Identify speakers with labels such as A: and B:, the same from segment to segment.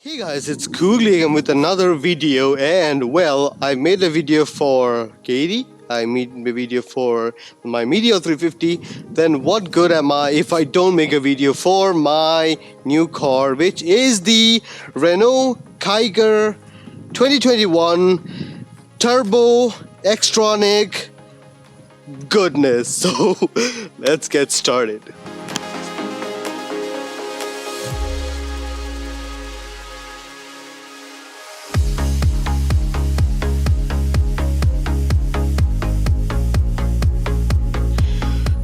A: Hey guys, it's Googly again with another video, and well, I made a video for Katie. I made a video for my Meteor 350. Then what good am I if I don't make a video for my new car, which is the Renault Kiger 2021 Turbo Xtronic goodness. So let's get started.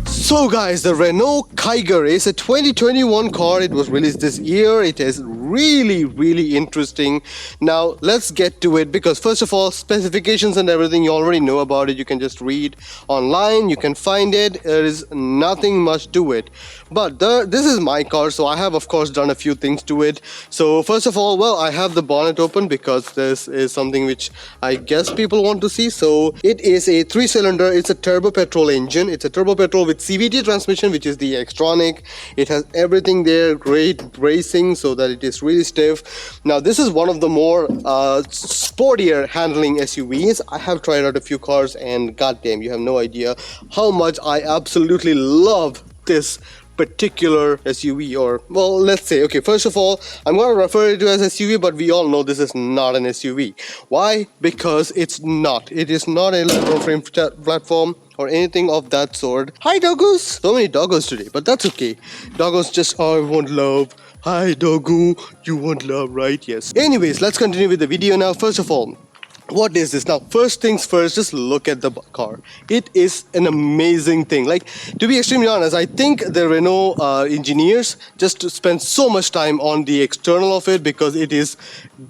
A: So guys, the Renault Kiger is a 2021 car. It was released this year. It is really interesting. Now let's get to it, because first of all, specifications and everything you already know about it. You can just read online, you can find it. There is nothing much to it, but this is my car, so I have of course done a few things to it. So first of all, well, I have the bonnet open because this is something which I guess people want to see. So it is a 3-cylinder, it's a turbo petrol engine. It's a turbo petrol with CVT transmission, which is the Xtronic. It has everything there, great bracing so that it is really stiff. Now this is one of the more sportier handling SUVs. I have tried out a few cars, and goddamn, you have no idea how much I absolutely love this particular SUV. Or well, let's say, okay, first of all, I'm going to refer it to as SUV, but we all know this is not an SUV. Why? Because it is not a leather frame platform or anything of that sort. Hi doggos! So many doggos today, but that's okay. Doggos just, oh, I want love. Hi doggo, you want love, right? Yes. Anyways, let's continue with the video now. First of all, what is this? Now, first things first, just look at the car. It is an amazing thing. Like, to be extremely honest, I think the Renault engineers just spent so much time on the external of it because it is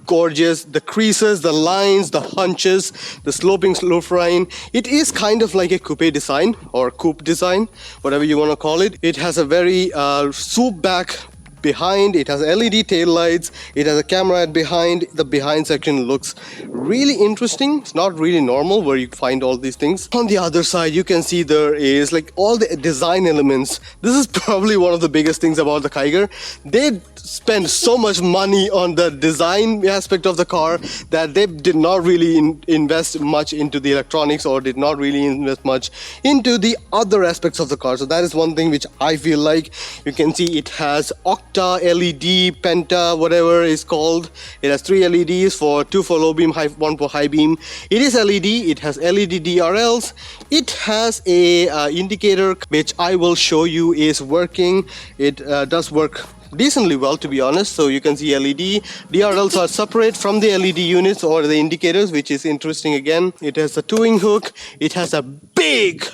A: gorgeous. The creases, the lines, the hunches, the sloping roof line. It is kind of like a coupe design or coupe design, whatever you want to call it. It has a very swoop back behind. It has LED tail lights. It has a camera at behind. The behind section looks really interesting. It's not really normal where you find all these things. On the other side, you can see there is like all the design elements. This is probably one of the biggest things about the Kiger. They spend so much money on the design aspect of the car that they did not really invest much into the electronics, or did not really invest much into the other aspects of the car. So that is one thing which I feel like. You can see it has Octa LED, Penta, whatever it's called. It has 3 LEDs, 2 for low beam, 1 for high beam. It is LED. It has LED DRLs. It has a indicator which I will show you is working. It does work decently well, to be honest. So you can see LED DRLs are separate from the LED units or the indicators, which is interesting. Again, it has a towing hook. It has a big,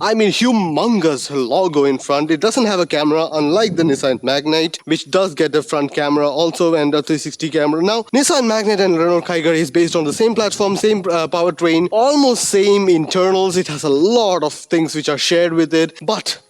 A: I mean humongous logo in front. It doesn't have a camera, unlike the Nissan Magnite, which does get a front camera also and a 360 camera. Now Nissan Magnite and Renault Kiger is based on the same platform, same powertrain, almost same internals. It has a lot of things which are shared with it, but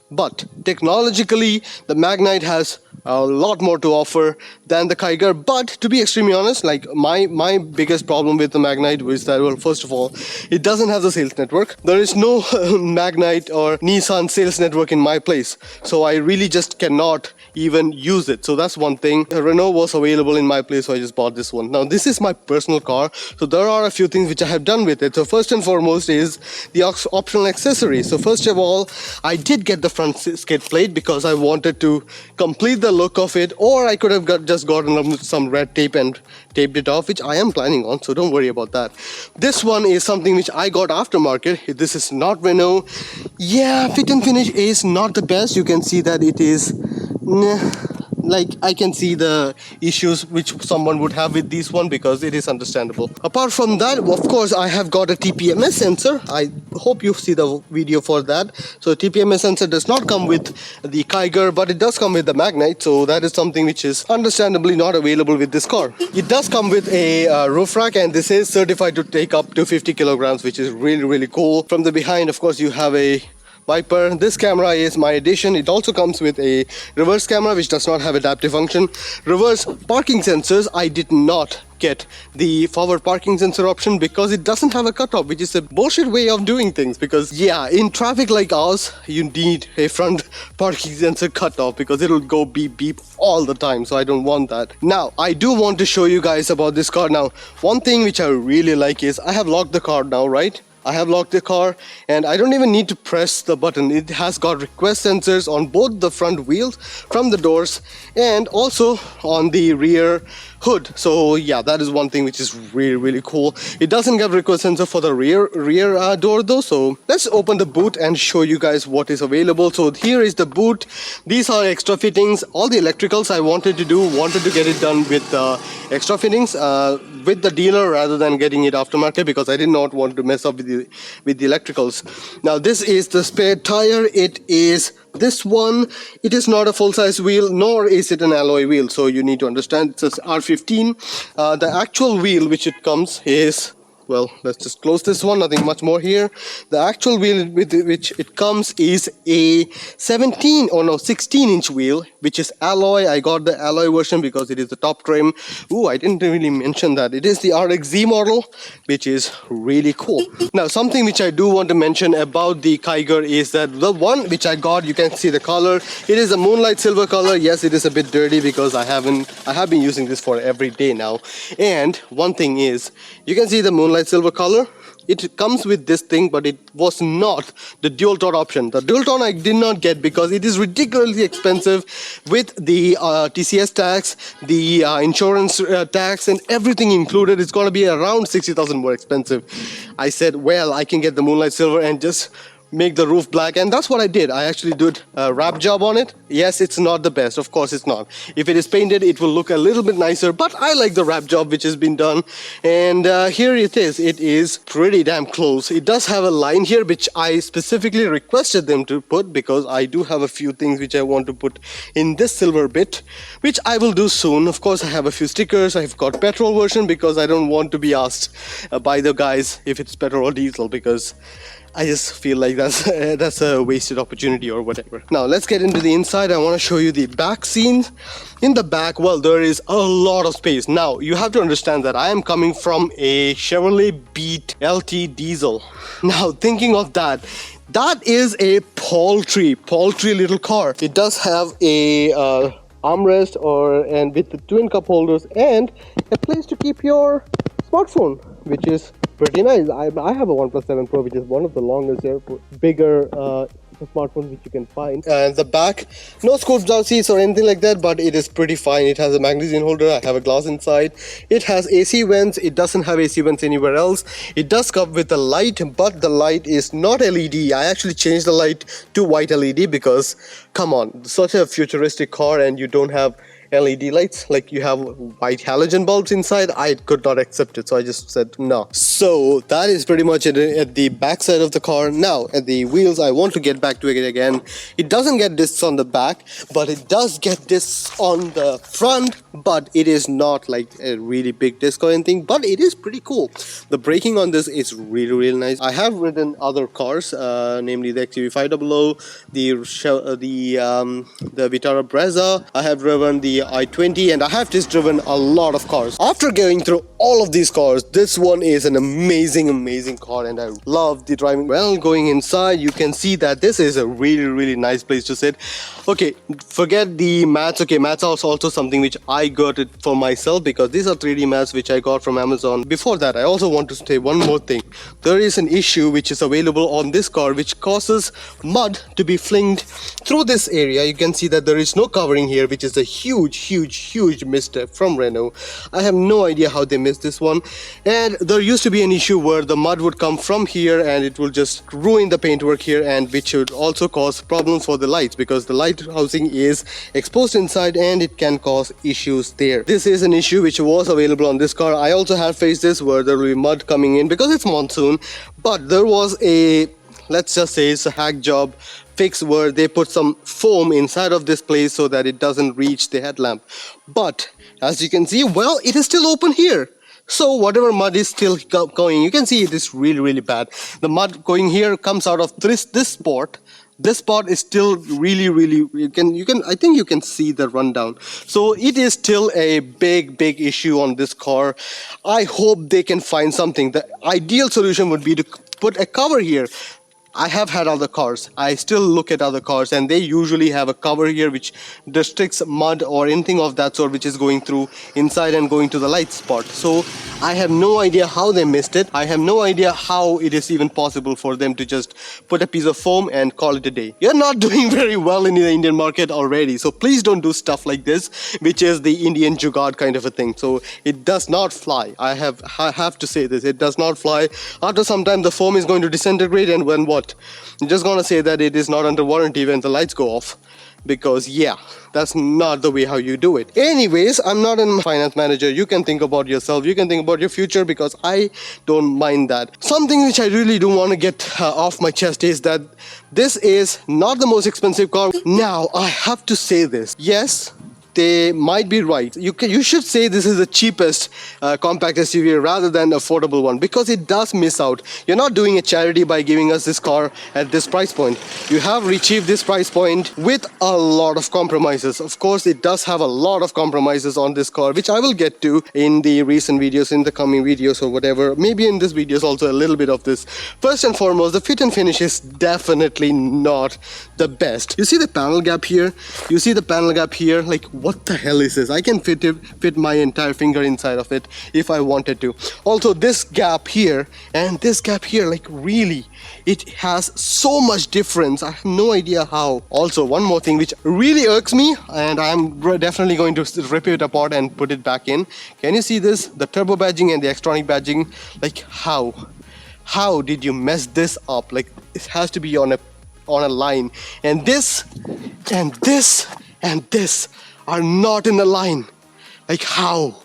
A: technologically the Magnite has a lot more to offer than the Kiger. But to be extremely honest, like my biggest problem with the Magnite was that, well, first of all, it doesn't have the sales network. There is no Magnite or Nissan sales network in my place, so I really just cannot even use it. So that's one thing. Renault was available in my place, so I just bought this one. Now this is my personal car, so there are a few things which I have done with it. So first and foremost is the optional accessories. So first of all, I did get the front skid plate because I wanted to complete the look of it, or I could have just gotten some red tape and taped it off, which I am planning on, so don't worry about that. This one is something which I got aftermarket. This is not Renault. Yeah, fit and finish is not the best. You can see that it is like, I can see the issues which someone would have with this one, because it is understandable. Apart from that, of course, I have got a TPMS sensor. I hope you see the video for that. So TPMS sensor does not come with the Kiger, but it does come with the Magnite. So that is something which is understandably not available with this car. It does come with a roof rack, and this is certified to take up to 50 kilograms, which is really cool. From the behind, of course, you have a wiper. This camera is my addition. It also comes with a reverse camera which does not have adaptive function. Reverse parking sensors. I did not get the forward parking sensor option because it doesn't have a cutoff, which is a bullshit way of doing things. Because yeah, in traffic like ours, you need a front parking sensor cutoff because it'll go beep beep all the time. So I don't want that. Now I do want to show you guys about this car. Now one thing which I really like is I have locked the car now, right? I have locked the car and I don't even need to press the button. It has got request sensors on both the front wheels from the doors and also on the rear hood. So yeah, that is one thing which is really cool. It doesn't have request sensor for the rear door though. So let's open the boot and show you guys what is available. So here is the boot. These are extra fittings. All the electricals I wanted to get it done with extra fittings with the dealer rather than getting it aftermarket because I did not want to mess up with the electricals. Now this is the spare tire. It is this one. It is not a full-size wheel nor is it an alloy wheel, so you need to understand it's a R15. The actual wheel which it comes is, well, let's just close this one, nothing much more here. The actual wheel with which it comes is a 16-inch wheel, which is alloy. I got the alloy version because it is the top trim. Ooh, I didn't really mention that. It is the RxZ model, which is really cool. Now, something which I do want to mention about the Kiger is that the one which I got, you can see the color. It is a moonlight silver color. Yes, it is a bit dirty because I have been using this for every day now. And one thing is, you can see the moonlight silver color. It comes with this thing, but it was not the dual tone option. The dual tone I did not get because it is ridiculously expensive with the TCS tax, the insurance tax and everything included. It's going to be around 60,000 more expensive. I said, well, I can get the moonlight silver and just make the roof black, and that's what I did. I actually did a wrap job on it. Yes, it's not the best, of course it's not. If it is painted, it will look a little bit nicer, but I like the wrap job which has been done. And here it is pretty damn close. It does have a line here which I specifically requested them to put because I do have a few things which I want to put in this silver bit, which I will do soon. Of course, I have a few stickers. I've got petrol version because I don't want to be asked by the guys if it's petrol or diesel, because I just feel like that's a wasted opportunity or whatever. Now let's get into the inside. I want to show you the back scenes. In the back, well, there is a lot of space. Now you have to understand that I am coming from a Chevrolet Beat LT diesel. Now thinking of that is a paltry little car. It does have a armrest and with the twin cup holders and a place to keep your smartphone, which is pretty nice. I have a OnePlus 7 Pro, which is one of the longest, bigger smartphones which you can find. And the back, no scoop down seats or anything like that, but it is pretty fine. It has a magazine holder. I have a glass inside. It has AC vents. It doesn't have AC vents anywhere else. It does come with a light, but the light is not LED. I actually changed the light to white LED because, come on, such a futuristic car and you don't have LED lights, like you have white halogen bulbs inside. I could not accept it, so I just said no. So that is pretty much it at the back side of the car. Now at the wheels, I want to get back to it again. It doesn't get discs on the back, but it does get discs on the front, but it is not like a really big disc or anything, but it is pretty cool. The braking on this is really nice. I have ridden other cars, namely the XUV500, the Vitara Brezza. I have driven the i20 and I have just driven a lot of cars. After going through all of these cars, this one is an amazing car and I love the driving. Well, going inside, you can see that this is a really nice place to sit. Okay, forget the mats. Okay, mats are also something which I got it for myself because these are 3D mats which I got from Amazon. Before that, I also want to say one more thing. There is an issue which is available on this car which causes mud to be flinged through this area. You can see that there is no covering here, which is a huge misstep from Renault. I have no idea how they missed this one. And there used to be an issue where the mud would come from here and it will just ruin the paintwork here, and which would also cause problems for the lights because the light housing is exposed inside and it can cause issues there. This is an issue which was available on this car. I also have faced this where there will be mud coming in because it's monsoon, but there was a, let's just say it's a hack job fix where they put some foam inside of this place so that it doesn't reach the headlamp. But as you can see, well, it is still open here. So whatever mud is still going, you can see it is really bad. The mud going here comes out of this spot. This spot is still really you can I think you can see the rundown. So it is still a big issue on this car. I hope they can find something. The ideal solution would be to put a cover here. I have had other cars. I still look at other cars and they usually have a cover here which restricts mud or anything of that sort which is going through inside and going to the light spot. So I have no idea how they missed it. I have no idea how it is even possible for them to just put a piece of foam and call it a day. You're not doing very well in the Indian market already. So please don't do stuff like this, which is the Indian jugaad kind of a thing. So it does not fly. I have to say this. It does not fly. After some time the foam is going to disintegrate, and when what? I'm just gonna say that it is not under warranty when the lights go off, because yeah, that's not the way how you do it. Anyways, I'm not a finance manager. You can think about yourself, you can think about your future, because I don't mind that. Something which I really do want to get off my chest is that this is not the most expensive car. Now I have to say this, yes, they might be right. You should say this is the cheapest compact SUV rather than affordable one, because it does miss out. You're not doing a charity by giving us this car at this price point. You have achieved this price point with a lot of compromises. Of course, it does have a lot of compromises on this car, which I will get to in the recent videos, in the coming videos or whatever. Maybe in this video is also a little bit of this. First and foremost, the fit and finish is definitely not the best. You see the panel gap here? You see the panel gap here? Like, what the hell is this? I can fit my entire finger inside of it if I wanted to. Also, this gap here and this gap here, like really, it has so much difference. I have no idea how. Also, one more thing which really irks me, and I'm definitely going to rip it apart and put it back in. Can you see this? The turbo badging and the extronic badging. Like, how did you mess this up? Like, it has to be on a line, and this and this and this are not in a line. Like, how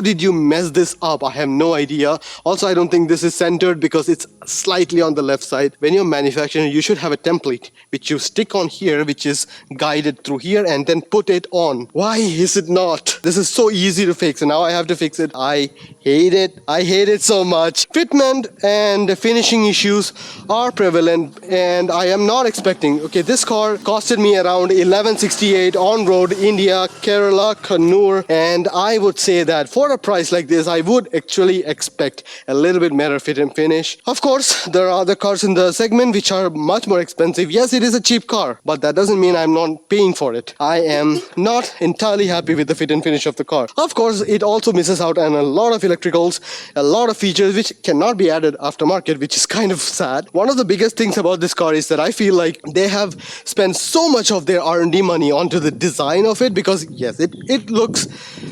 A: did you mess this up? I have no idea. Also, I don't think this is centered because it's slightly on the left side. When you're manufacturing, you should have a template which you stick on here, which is guided through here, and then put it on. Why is it not? This is so easy to fix, and now I have to fix it. I hate it. I hate it so much. Fitment and finishing issues are prevalent, and I am not expecting. Okay, this car costed me around 1168 on road, India, Kerala, Kannur, and I would say that for a price like this, I would actually expect a little bit better fit and finish. Of course, there are other cars in the segment which are much more expensive. Yes, it is a cheap car, but that doesn't mean I'm not paying for it. I am not entirely happy with the fit and finish of the car. Of course, it also misses out on a lot of electricals, a lot of features which cannot be added aftermarket, which is kind of sad. One of the biggest things about this car is that I feel like they have spent so much of their R&D money onto the design of it, because yes, it looks,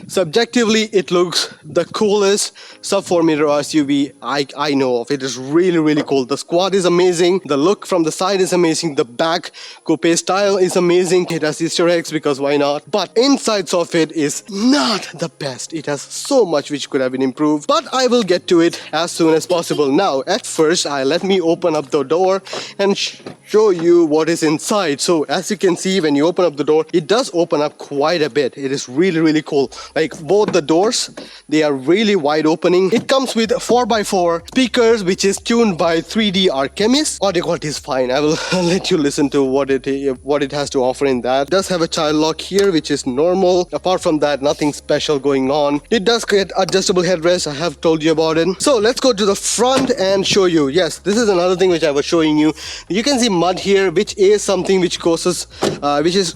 A: subjectively, it looks the coolest sub 4 meter SUV I know of. It is really cool. The squad is amazing. The look from the side is amazing. The back coupe style is amazing. It has Easter eggs, because why not? But insides of it is not the best. It has so much which could have been improved, but I will get to it as soon as possible. Now, at first, let me open up the door and show you what is inside. So as you can see, when you open up the door, it does open up quite a bit. It is really cool. Like, both the doors, they are really wide opening. It comes with 4x4 speakers, which is tuned by 3D Alchemist. Audio quality is fine. I will let you listen to what it has to offer in that. It does have a child lock here, which is normal. Apart from that, nothing special going on. It does get adjustable headrest. I have told you about it. So let's go to the front and show you. Yes, this is another thing which I was showing you. You can see mud here, which is something which causes, which is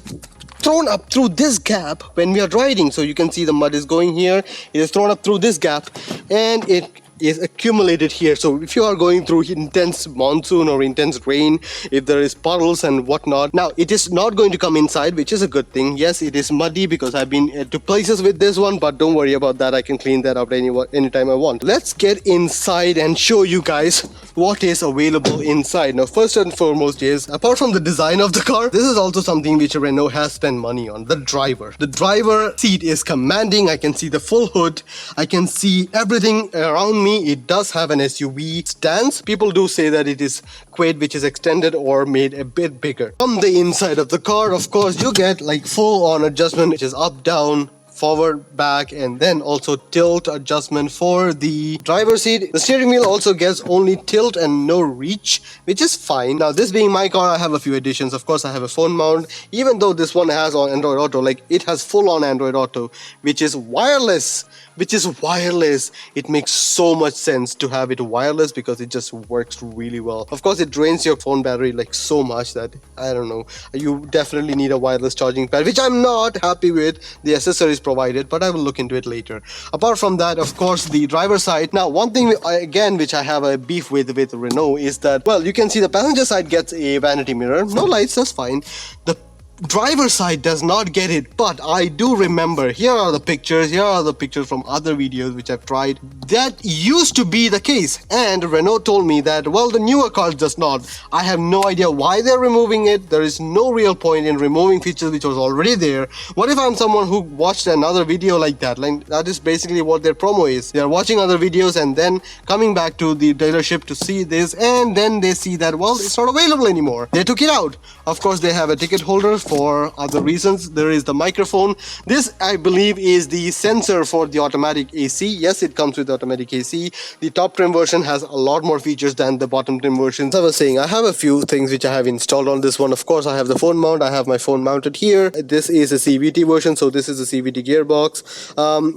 A: thrown up through this gap when we are riding. So you can see the mud is going here. It is thrown up through this gap, and it is accumulated here. So if you are going through intense monsoon or intense rain, if there is puddles and whatnot, now it is not going to come inside, which is a good thing. Yes, it is muddy because I've been to places with this one, but don't worry about that. I can clean that up anytime I want. Let's get inside and show you guys what is available inside. Now, first and foremost is, apart from the design of the car, this is also something which Renault has spent money on. The driver seat is commanding. I can see the full hood. I can see everything around me. It does have an SUV stance. People do say that it is quad, which is extended or made a bit bigger. From the inside of the car, of course, you get like full on adjustment, which is up, down, forward, back, and then also tilt adjustment for the driver seat. The steering wheel also gets only tilt and no reach, which is fine. Now, this being my car, I have a few additions. Of course, I have a phone mount. Even though this one has on Android Auto, like it has full on Android Auto, which is wireless. It makes so much sense to have it wireless because it just works really well. Of course, it drains your phone battery like so much that I don't know, you definitely need a wireless charging pad, which I'm not happy with the accessories provided, but I will look into it later. Apart from that, of course, the driver side. Now, one thing again which I have a beef with Renault is that, well, you can see the passenger side gets a vanity mirror, no lights, that's fine. The driver side does not get it, but I do remember, here are the pictures from other videos which I've tried. That used to be the case, and Renault told me that, well, the newer cars does not. I have no idea why they're removing it. There is no real point in removing features which was already there. What if I'm someone who watched another video like that? Like, that is basically what their promo is. They are watching other videos and then coming back to the dealership to see this, and then they see that, well, it's not available anymore. They took it out. Of course, they have a ticket holder for other reasons. There is the microphone. This, I believe, is the sensor for the automatic AC. Yes, it comes with automatic AC. The top trim version has a lot more features than the bottom trim version. As I was saying, I have a few things which I have installed on this one. Of course, I have the phone mount. I have my phone mounted here. This is a CVT version, so this is a CVT gearbox.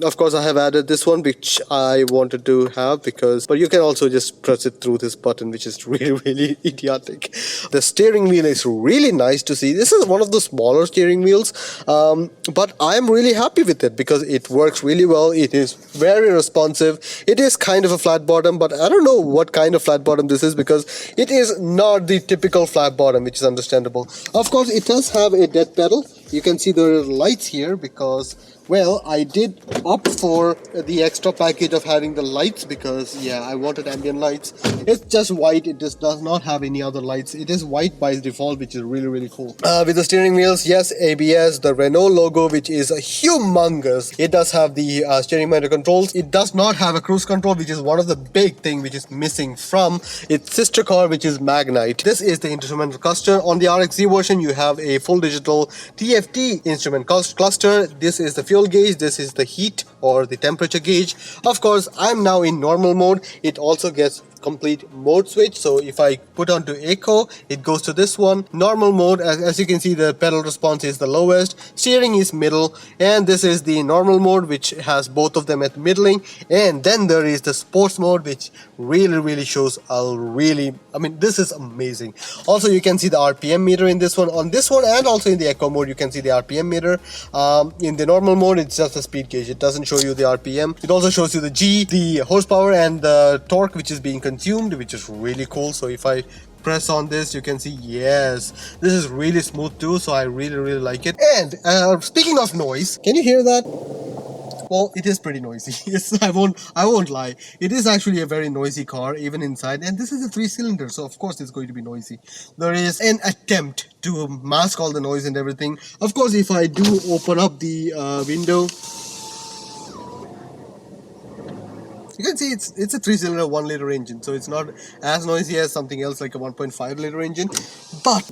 A: Of course, I have added this one, which I wanted to have but you can also just press it through this button, which is really idiotic. The steering wheel is really nice to see. This is one of the smaller steering wheels, but I'm really happy with it because it works really well. It is very responsive. It is kind of a flat bottom, but I don't know what kind of flat bottom this is because it is not the typical flat bottom, which is understandable. Of course, it does have a dead pedal. You can see there are lights here because, well, I did opt for the extra package of having the lights because, yeah, I wanted ambient lights. It's just white. It just does not have any other lights. It is white by default, which is really cool. With the steering wheels, yes, ABS, the Renault logo, which is humongous. It does have the steering motor controls. It does not have a cruise control, which is one of the big thing which is missing from its sister car, which is Magnite. This is the instrument cluster. On the RxZ version, you have a full digital TFT instrument cluster. This is the fuel gauge, this is the heat or the temperature gauge. Of course, I'm now in normal mode. It also gets complete mode switch, so if I put onto eco, it goes to this one. Normal mode, as you can see, the pedal response is the lowest, steering is middle, and this is the normal mode, which has both of them at middling. And then there is the sports mode, which really shows this is amazing. Also, you can see the RPM meter in this one, on this one, and also in the eco mode you can see the RPM meter. In the normal mode, it's just a speed gauge. It doesn't show you the RPM. It also shows you the G, the horsepower, and the torque which is being consumed, which is really cool. So if I press on this, you can see, yes, this is really smooth too, so I really like it. And speaking of noise, can you hear that? Well, it is pretty noisy. Yes, I won't lie. It is actually a very noisy car, even inside. And this is a 3-cylinder, so of course it's going to be noisy. There is an attempt to mask all the noise and everything. Of course, if I do open up the window, you can see it's a 3-cylinder 1-liter engine, so it's not as noisy as something else like a 1.5-liter engine. But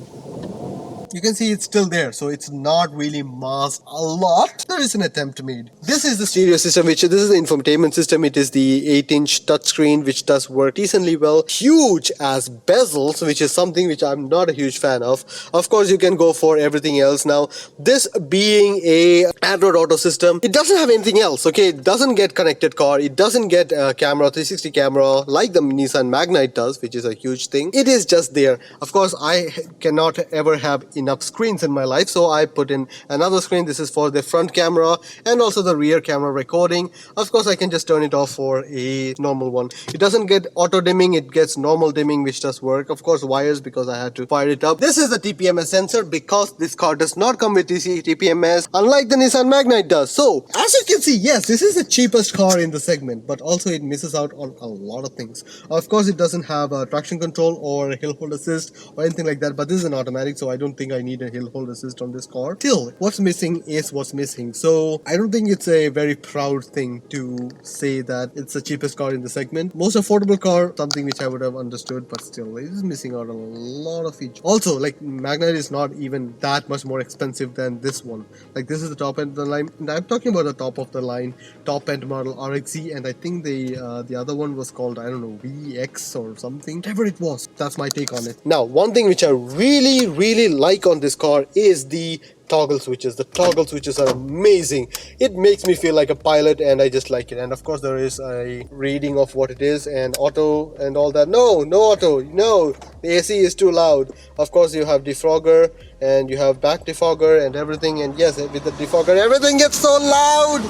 A: you can see it's still there, so it's not really masked a lot. There is an attempt made. This is the stereo system, this is the infotainment system. It is the 8-inch touchscreen, which does work decently well. Huge as bezels, which is something which I'm not a huge fan of. Of course, you can go for everything else. Now, this being a Android Auto system, it doesn't have anything else, okay? It doesn't get connected car. It doesn't get a camera, 360 camera, like the Nissan Magnite does, which is a huge thing. It is just there. Of course, I cannot ever have enough screens in my life, so I put in another screen. This is for the front camera and also the rear camera recording. Of course, I can just turn it off for a normal one. It doesn't get auto dimming, it gets normal dimming, which does work. Of course, wires, because I had to fire it up. This is the TPMS sensor because this car does not come with TPMS, unlike the Nissan Magnite does. So, as you can see, yes, this is the cheapest car in the segment, but also it misses out on a lot of things. Of course, it doesn't have a traction control or a hill hold assist or anything like that, but this is an automatic, so I don't think I need a hill hold assist on this car. Still, what's missing is what's missing. So I don't think it's a very proud thing to say that it's the cheapest car in the segment. Most affordable car, something which I would have understood, but still it is missing out on a lot of features. Also, like, Magna is not even that much more expensive than this one. Like, this is the top end of the line, and I'm talking about the top of the line, top end model RxZ, and I think the other one was called, I don't know, VX or something. Whatever it was, that's my take on it. Now, one thing which I really like on this car is the toggle switches. The toggle switches are amazing. It makes me feel like a pilot, and I just like it. And of course there is a reading of what it is, and auto and all that. No auto, no, the AC is too loud. Of course you have defogger, and you have back defogger and everything, and yes, with the defogger everything gets so loud.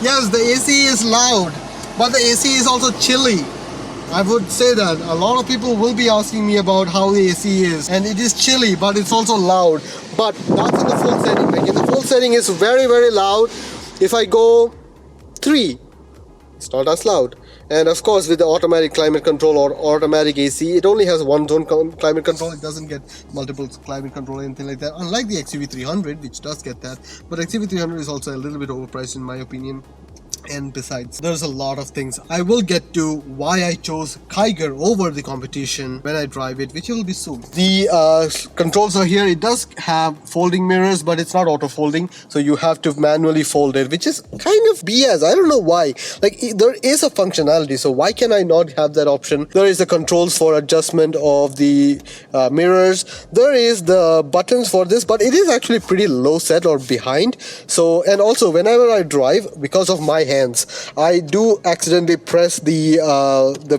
A: Yes, the AC is loud, but the AC is also chilly. I would say that a lot of people will be asking me about how the AC is, and it is chilly, but it's also loud. But that's in the full setting. Like, in the full setting, it's very loud. If I go 3, it's not as loud. And of course, with the automatic climate control or automatic AC, it only has one zone climate control. It doesn't get multiple climate control or anything like that, unlike the XUV300, which does get that. But XUV300 is also a little bit overpriced in my opinion. And besides, there's a lot of things. I will get to why I chose Kiger over the competition when I drive it, which will be soon. The controls are here. It does have folding mirrors, but it's not auto folding, so you have to manually fold it, which is kind of BS. I don't know why. Like, there is a functionality, so why can I not have that option? There is the controls for adjustment of the mirrors. There is the buttons for this, but it is actually pretty low set or behind. So, and also whenever I drive, because of my hands, I do accidentally press the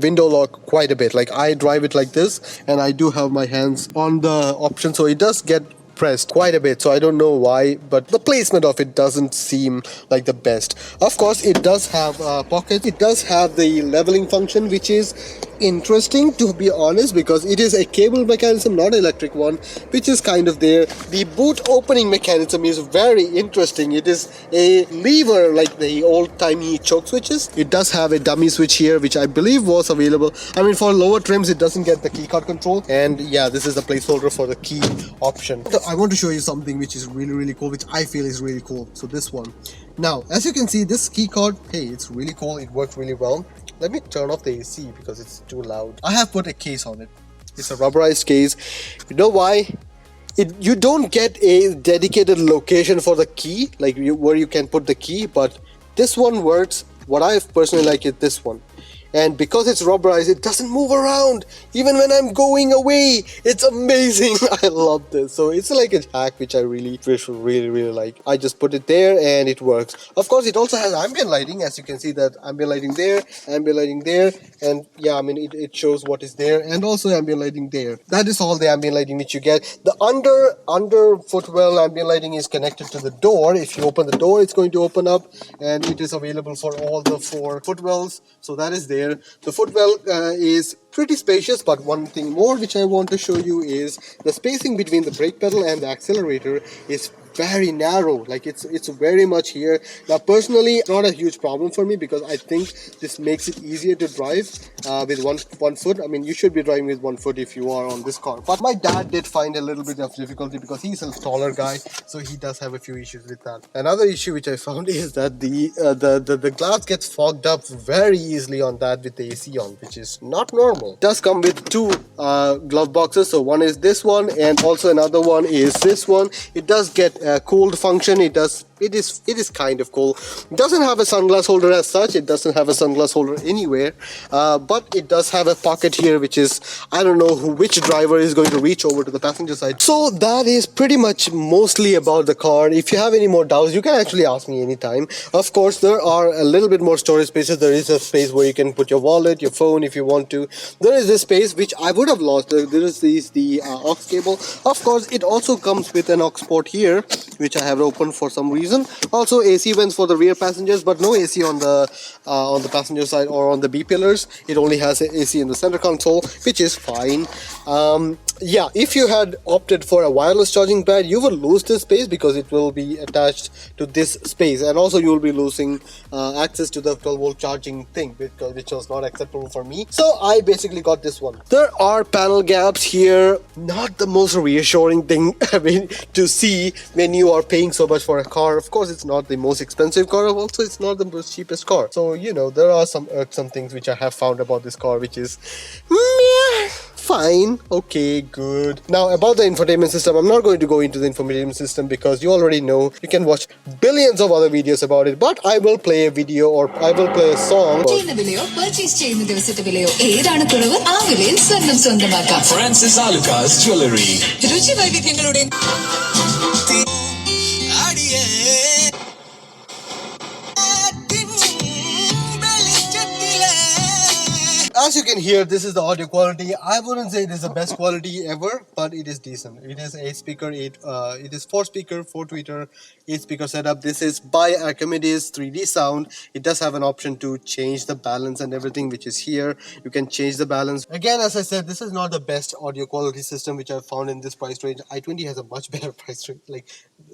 A: window lock quite a bit. Like, I drive it like this, and I do have my hands on the option, so it does get pressed quite a bit. So I don't know why, but the placement of it doesn't seem like the best. Of course, it does have pockets. It does have the leveling function, which is interesting, to be honest, because it is a cable mechanism, not an electric one, which is kind of there. The boot opening mechanism is very interesting. It is a lever like the old-timey choke switches. It does have a dummy switch here, which I believe was available. I mean, for lower trims, it doesn't get the keycard control. And yeah, this is the placeholder for the key option. So I want to show you something which is really cool, which I feel is really cool. So this one. Now, as you can see, this keycard, hey, it's really cool. It works really well. Let me turn off the AC because it's too loud. I have put a case on it. It's a rubberized case. You know why? You don't get a dedicated location for the key, like where you can put the key, but this one works. What I personally like is this one. And because it's rubberized, it doesn't move around even when I'm going away. It's amazing. I love this. So it's like a hack which I really like. I just put it there and it works. Of course, it also has ambient lighting. As you can see, that ambient lighting there, ambient lighting there, and yeah, I mean it shows what is there, and also ambient lighting there. That is all the ambient lighting which you get. The under footwell ambient lighting is connected to the door. If you open the door, it's going to open up, and it is available for all the 4 footwells. So that is there. The footwell is pretty spacious, but one thing more which I want to show you is the spacing between the brake pedal and the accelerator is very narrow. Like, it's very much here. Now personally, it's not a huge problem for me because I think this makes it easier to drive with one foot. I mean, you should be driving with 1 foot if you are on this car, but my dad did find a little bit of difficulty because he's a taller guy, so he does have a few issues with that. Another issue which I found is that the glass gets fogged up very easily on that with the AC on, which is not normal. It does come with 2 glove boxes, so one is this one and also another one is this one. It does get cooled function. It is kind of cool. It doesn't have a sunglass holder as such. It doesn't have a sunglass holder anywhere, but it does have a pocket here, which is, I don't know which driver is going to reach over to the passenger side. So that is pretty much mostly about the car. If you have any more doubts, you can actually ask me anytime. Of course, there are a little bit more storage spaces. There is a space where you can put your wallet, your phone if you want to. There is this space which I would have lost. There is the aux cable. Of course, it also comes with an aux port here, which I have opened for some reason. Also AC vents for the rear passengers, but no AC on the passenger side or on the B pillars. It only has AC in the center console, which is fine. yeah, if you had opted for a wireless charging pad, you will lose this space because it will be attached to this space, and also you will be losing access to the 12-volt charging thing, which was not acceptable for me. So I basically got this one. There are panel gaps here, not the most reassuring thing I mean, to see when you are paying so much for a car. Of course, it's not the most expensive car, also it's not the most cheapest car. So you know, there are some things which I have found about this car which is meh. Fine, okay, good. Now about the infotainment system, I'm not going to go into the infotainment system because you already know. You can watch billions of other videos about it, but I will play a video or I will play a song.
B: Francis Alucas Jewelry.
A: As you can hear, this is the audio quality. I wouldn't say it is the best quality ever, but it is decent. It is 8-speaker, it is 4-speaker, 4-tweeter, 8-speaker setup. This is by Archimedes 3D sound. It does have an option to change the balance and everything, which is here. You can change the balance. Again, as I said, this is not the best audio quality system which I've found in this price range. i20 has a much better price range, like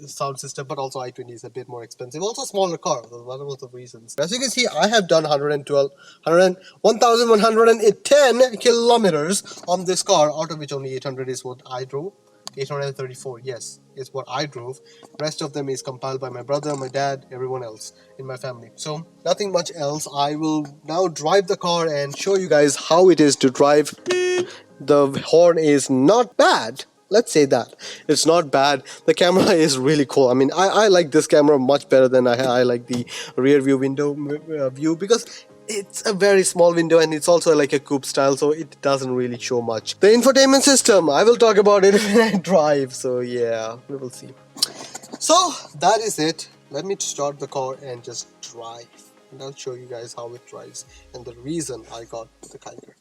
A: sound system, but also i20 is a bit more expensive. Also smaller car. That's one of the reasons. As you can see, I have done 1,110 kilometers on this car, out of which only 800 is what I drove. 834, yes, is what I drove. Rest of them is compiled by my brother, my dad, everyone else in my family. So nothing much else. I will now drive the car and show you guys how it is to drive. The horn is not bad. Let's say that. It's not bad. The camera is really cool. I mean, I like this camera much better than I like the rear view window view, because it's a very small window and it's also like a coupe style, so it doesn't really show much. The infotainment system, I will talk about it when I drive, so yeah, we will see. So that is it. Let me start the car and just drive, and I'll show you guys how it drives and the reason I got the Kiger.